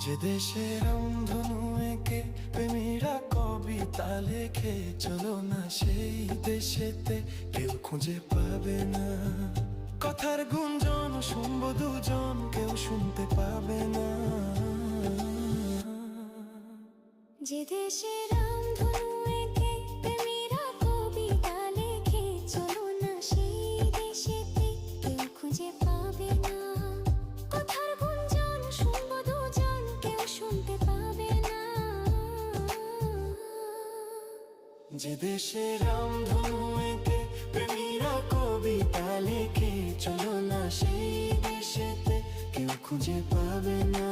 যে দেশে রামধনু এঁকে প্রেমীরা কবিতা লেখে, চলো না সেই দেশেতে, কেউ খুঁজে পাবে না। কথার গুঞ্জন শুনবো দুজন, কেউ শুনতে পাবে না। যে দেশে রামধনু এঁকে প্রেমীরা কবিতা লেখে, চলো না সেই দেশেতে, কেউ খুঁজে পাবে না। কথার গুঞ্জন শুনবো দুজন, কেউ শুনতে পাবে না। যে দেশে রামধনু এঁকে প্রেমীরা কবিতা লেখে, চলো না সেই দেশেতে, কেউ খুঁজে পাবে না।